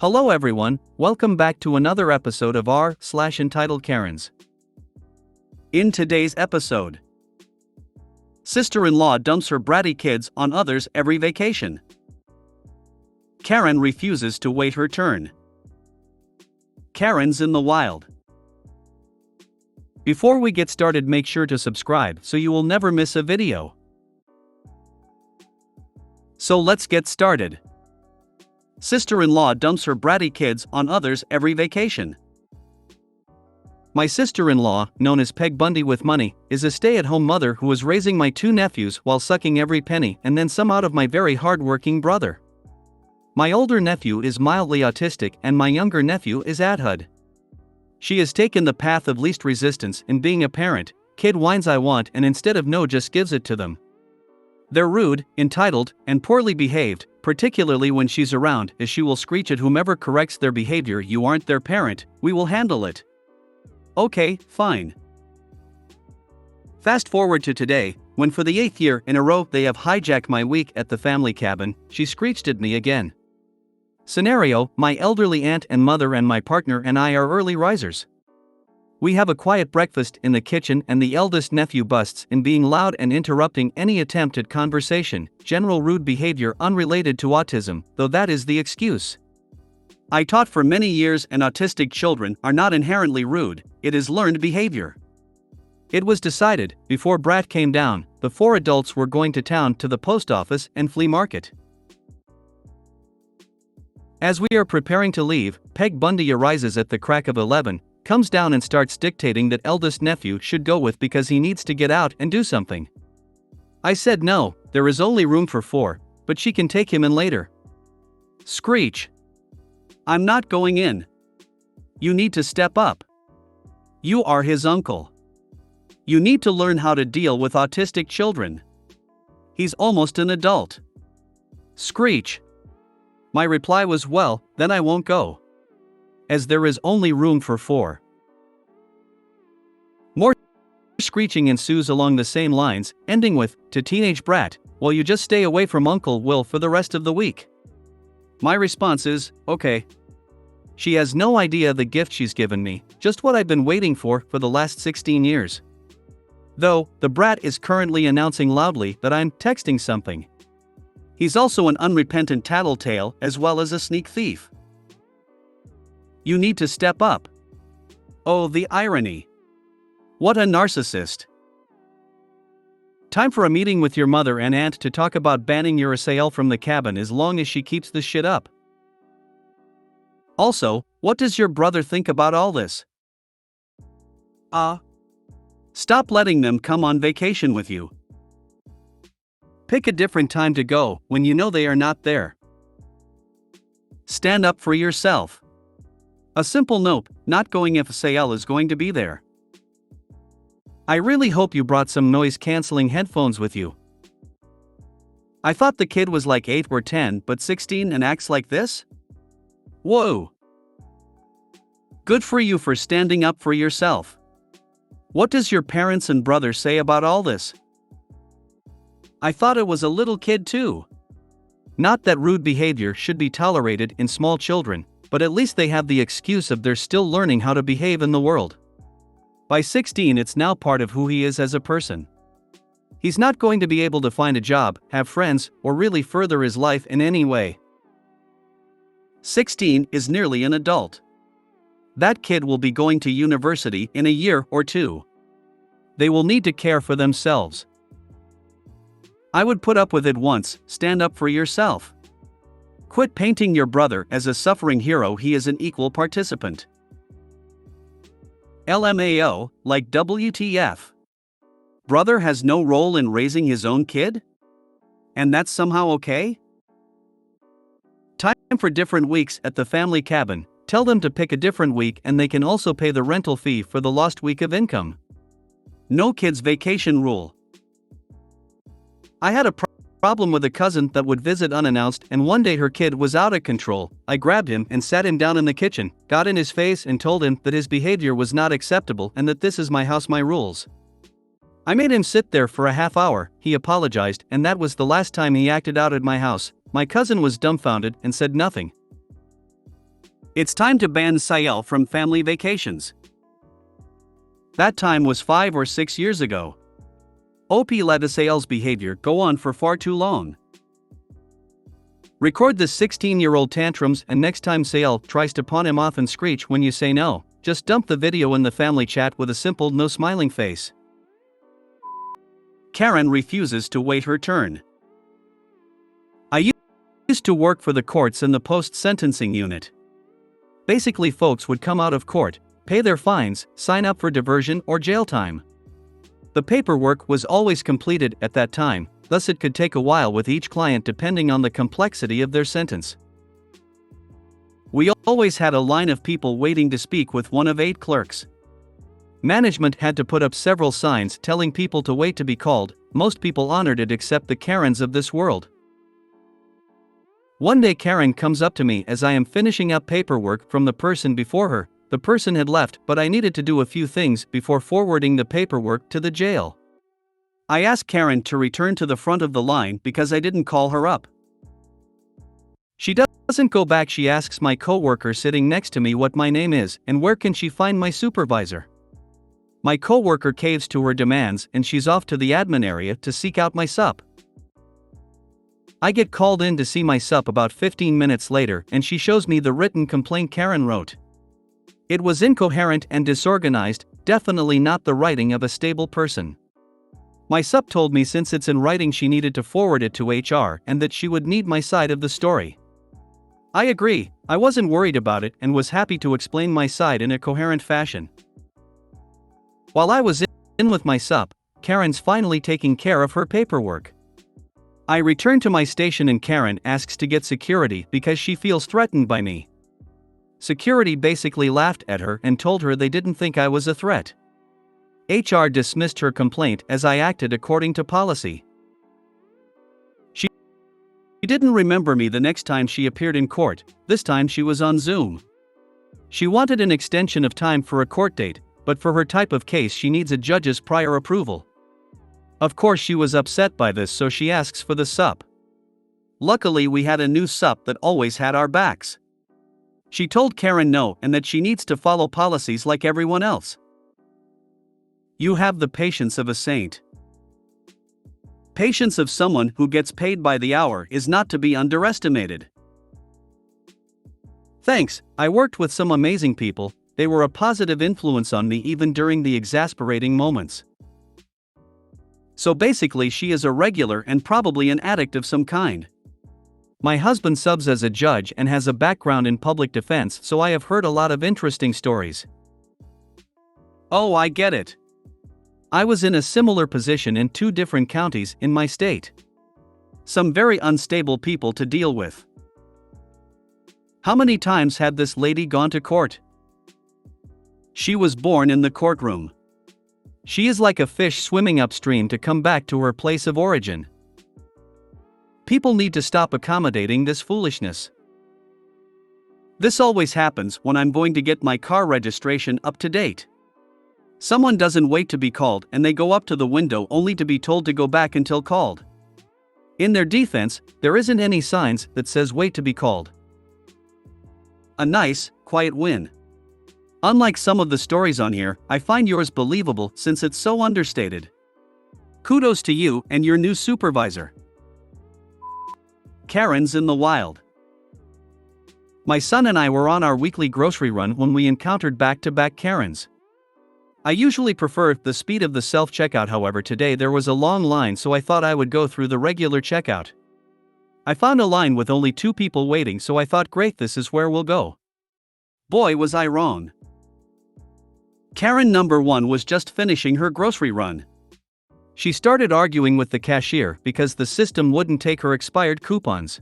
Hello everyone, welcome back to another episode of r/Entitled Karens. In today's episode, sister-in-law dumps her bratty kids on others every vacation. Karen refuses to wait her turn. Karens in the wild. Before we get started, make sure to subscribe so you will never miss a video. So let's get started. Sister-in-law dumps her bratty kids on others every vacation. My sister-in-law, known as Peg Bundy with money, is a stay-at-home mother who is raising my two nephews while sucking every penny and then some out of my very hard-working brother. My older nephew is mildly autistic and my younger nephew is ADHD. She has taken the path of least resistance in being a parent. Kid whines I want and instead of no just gives it to them. They're rude, entitled, and poorly behaved, particularly when she's around, as she will screech at whomever corrects their behavior. You aren't their parent, we will handle it. Okay, fine. Fast forward to today, when for the 8th year in a row they have hijacked my week at the family cabin, she screeched at me again. Scenario: my elderly aunt and mother and my partner and I are early risers. We have a quiet breakfast in the kitchen and the eldest nephew busts in being loud and interrupting any attempt at conversation, general rude behavior unrelated to autism, though that is the excuse. I taught for many years and autistic children are not inherently rude, it is learned behavior. It was decided, before Brat came down, the 4 adults were going to town to the post office and flea market. As we are preparing to leave, Peg Bundy arises at the crack of 11, comes down and starts dictating that eldest nephew should go with because he needs to get out and do something. I said no, there is only room for 4, but she can take him in later. Screech. I'm not going in. You need to step up. You are his uncle. You need to learn how to deal with autistic children. He's almost an adult. Screech. My reply was, well, then I won't go. As there is only room for 4. More screeching ensues along the same lines, ending with, to teenage Brat, well, you just stay away from Uncle Will for the rest of the week. My response is, okay. She has no idea the gift she's given me, just what I've been waiting for the last 16 years. Though, the Brat is currently announcing loudly that I'm texting something. He's also an unrepentant tattletale as well as a sneak thief. You need to step up. Oh, the irony. What a narcissist. Time for a meeting with your mother and aunt to talk about banning your Asael from the cabin as long as she keeps this shit up. Also, what does your brother think about all this? Stop letting them come on vacation with you. Pick a different time to go when you know they are not there. Stand up for yourself. A simple note, not going if Asael is going to be there. I really hope you brought some noise-canceling headphones with you. I thought the kid was like 8 or 10 but 16 and acts like this? Whoa. Good for you for standing up for yourself. What does your parents and brother say about all this? I thought it was a little kid too. Not that rude behavior should be tolerated in small children, but at least they have the excuse of they're still learning how to behave in the world. By 16 it's now part of who he is as a person. He's not going to be able to find a job, have friends, or really further his life in any way. 16 is nearly an adult. That kid will be going to university in a year or 2. They will need to care for themselves. I would put up with it once, stand up for yourself. Quit painting your brother as a suffering hero, he is an equal participant. LMAO, like WTF. Brother has no role in raising his own kid? And that's somehow okay? Time for different weeks at the family cabin. Tell them to pick a different week and they can also pay the rental fee for the lost week of income. No kids vacation rule. I had a problem with a cousin that would visit unannounced and one day her kid was out of control. I grabbed him and sat him down in the kitchen, got in his face and told him that his behavior was not acceptable and that this is my house, my rules. I made him sit there for a half hour, he apologized, and that was the last time he acted out at my house. My cousin was dumbfounded and said nothing. It's time to ban Sayel from family vacations. That time was 5 or 6 years ago. OP let Sayel's behavior go on for far too long. Record this 16-year-old tantrums, and next time Sayel tries to pawn him off and screech when you say no, just dump the video in the family chat with a simple no smiling face. Karen refuses to wait her turn. I used to work for the courts in the post-sentencing unit. Basically, folks would come out of court, pay their fines, sign up for diversion or jail time. The paperwork was always completed at that time, thus it could take a while with each client depending on the complexity of their sentence. We always had a line of people waiting to speak with one of 8 clerks. Management had to put up several signs telling people to wait to be called. Most people honored it except the Karens of this world. One day Karen comes up to me as I am finishing up paperwork from the person before her. The person had left, but I needed to do a few things before forwarding the paperwork to the jail. I asked Karen to return to the front of the line because I didn't call her up. She doesn't go back. She asks my coworker sitting next to me what my name is and where can she find my supervisor. My coworker caves to her demands and she's off to the admin area to seek out my sup. I get called in to see my sup about 15 minutes later and she shows me the written complaint Karen wrote. It was incoherent and disorganized, definitely not the writing of a stable person. My sup told me since it's in writing she needed to forward it to HR and that she would need my side of the story. I agree, I wasn't worried about it and was happy to explain my side in a coherent fashion. While I was in with my sup, Karen's finally taking care of her paperwork. I return to my station and Karen asks to get security because she feels threatened by me. Security basically laughed at her and told her they didn't think I was a threat. HR dismissed her complaint as I acted according to policy. She didn't remember me the next time she appeared in court. This time she was on Zoom. She wanted an extension of time for a court date, but for her type of case she needs a judge's prior approval. Of course she was upset by this, so she asks for the sup. Luckily we had a new sup that always had our backs. She told Karen no and that she needs to follow policies like everyone else. You have the patience of a saint. Patience of someone who gets paid by the hour is not to be underestimated. Thanks, I worked with some amazing people. They were a positive influence on me even during the exasperating moments. So basically she is a regular and probably an addict of some kind. My husband subs as a judge and has a background in public defense, so I have heard a lot of interesting stories. Oh, I get it. I was in a similar position in 2 different counties in my state. Some very unstable people to deal with. How many times had this lady gone to court? She was born in the courtroom. She is like a fish swimming upstream to come back to her place of origin. People need to stop accommodating this foolishness. This always happens when I'm going to get my car registration up to date. Someone doesn't wait to be called and they go up to the window only to be told to go back until called. In their defense, there isn't any signs that says wait to be called. A nice, quiet win. Unlike some of the stories on here, I find yours believable since it's so understated. Kudos to you and your new supervisor. Karens in the wild. My son and I were on our weekly grocery run when we encountered back-to-back Karens. I usually prefer the speed of the self-checkout, however today there was a long line, so I thought I would go through the regular checkout. I found a line with only 2 people waiting, so I thought great, this is where we'll go. Boy was I wrong. Karen number 1 was just finishing her grocery run. She started arguing with the cashier because the system wouldn't take her expired coupons.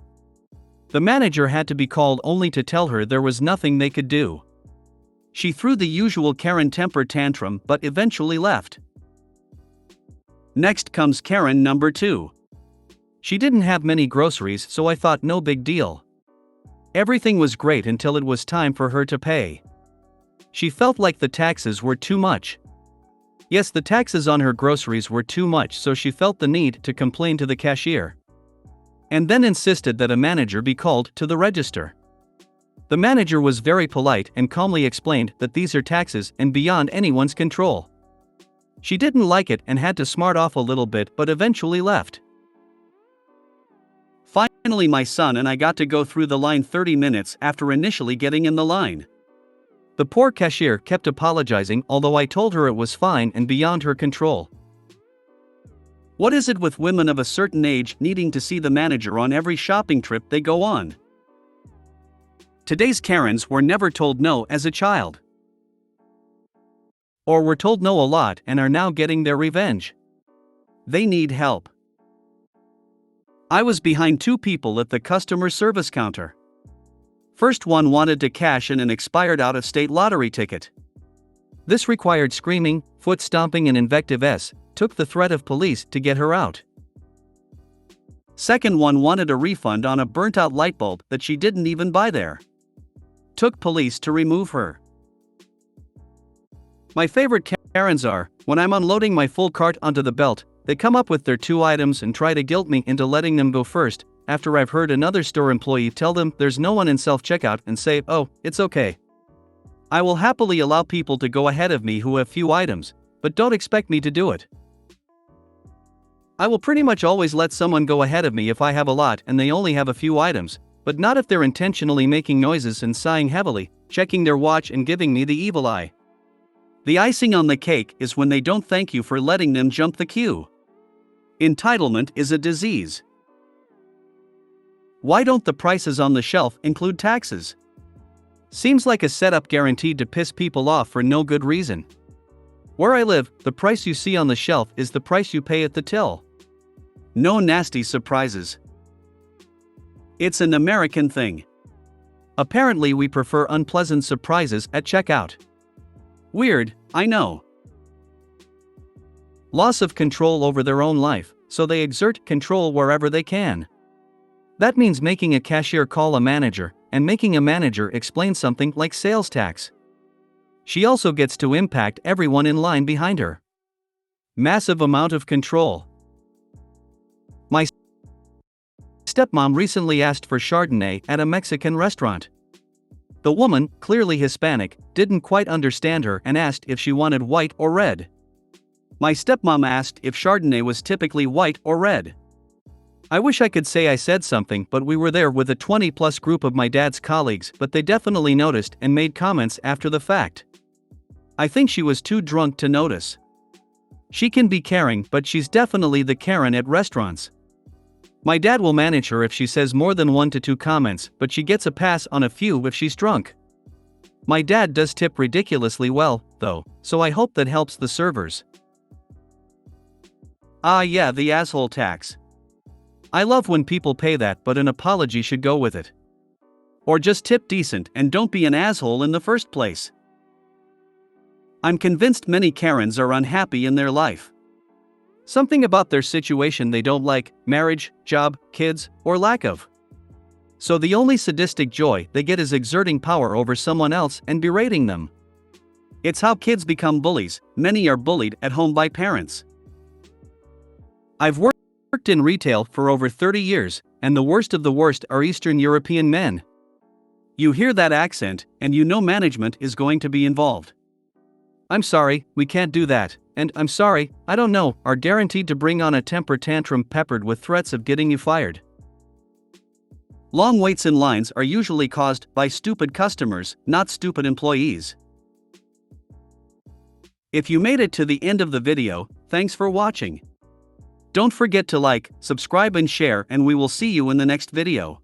The manager had to be called only to tell her there was nothing they could do. She threw the usual Karen temper tantrum but eventually left. Next comes Karen number 2. She didn't have many groceries, so I thought no big deal. Everything was great until it was time for her to pay. She felt like the taxes were too much. Yes, the taxes on her groceries were too much, so she felt the need to complain to the cashier. And then insisted that a manager be called to the register. The manager was very polite and calmly explained that these are taxes and beyond anyone's control. She didn't like it and had to smart off a little bit but eventually left. Finally, my son and I got to go through the line 30 minutes after initially getting in the line. The poor cashier kept apologizing, although I told her it was fine and beyond her control. What is it with women of a certain age needing to see the manager on every shopping trip they go on? Today's Karens were never told no as a child. Or were told no a lot and are now getting their revenge. They need help. I was behind two people at the customer service counter. First one wanted to cash in an expired out-of-state lottery ticket. This required screaming, foot stomping and invective took the threat of police to get her out. Second one wanted a refund on a burnt-out light bulb that she didn't even buy there. Took police to remove her. My favorite Karens are, when I'm unloading my full cart onto the belt, they come up with their 2 items and try to guilt me into letting them go first, after I've heard another store employee tell them there's no one in self-checkout and say, "Oh, it's okay." I will happily allow people to go ahead of me who have few items, but don't expect me to do it. I will pretty much always let someone go ahead of me if I have a lot and they only have a few items, but not if they're intentionally making noises and sighing heavily, checking their watch and giving me the evil eye. The icing on the cake is when they don't thank you for letting them jump the queue. Entitlement is a disease. Why don't the prices on the shelf include taxes? Seems like a setup guaranteed to piss people off for no good reason. Where I live, the price you see on the shelf is the price you pay at the till. No nasty surprises. It's an American thing. Apparently we prefer unpleasant surprises at checkout. Weird, I know. Loss of control over their own life, so they exert control wherever they can. That means making a cashier call a manager, and making a manager explain something like sales tax. She also gets to impact everyone in line behind her. Massive amount of control. My stepmom recently asked for Chardonnay at a Mexican restaurant. The woman, clearly Hispanic, didn't quite understand her and asked if she wanted white or red. My stepmom asked if Chardonnay was typically white or red. I wish I could say I said something, but we were there with a 20-plus group of my dad's colleagues, but they definitely noticed and made comments after the fact. I think she was too drunk to notice. She can be caring, but she's definitely the Karen at restaurants. My dad will manage her if she says more than 1 to 2 comments, but she gets a pass on a few if she's drunk. My dad does tip ridiculously well, though, so I hope that helps the servers. Ah yeah, the asshole tax. I love when people pay that, but an apology should go with it. Or just tip decent and don't be an asshole in the first place. I'm convinced many Karens are unhappy in their life. Something about their situation they don't like, marriage, job, kids, or lack of. So the only sadistic joy they get is exerting power over someone else and berating them. It's how kids become bullies. Many are bullied at home by parents. I've worked in retail for over 30 years, and the worst of the worst are Eastern European men. You hear that accent, and you know management is going to be involved. "I'm sorry, we can't do that," and "I'm sorry, I don't know," are guaranteed to bring on a temper tantrum peppered with threats of getting you fired. Long waits in lines are usually caused by stupid customers, not stupid employees. If you made it to the end of the video, thanks for watching. Don't forget to like, subscribe and share, and we will see you in the next video.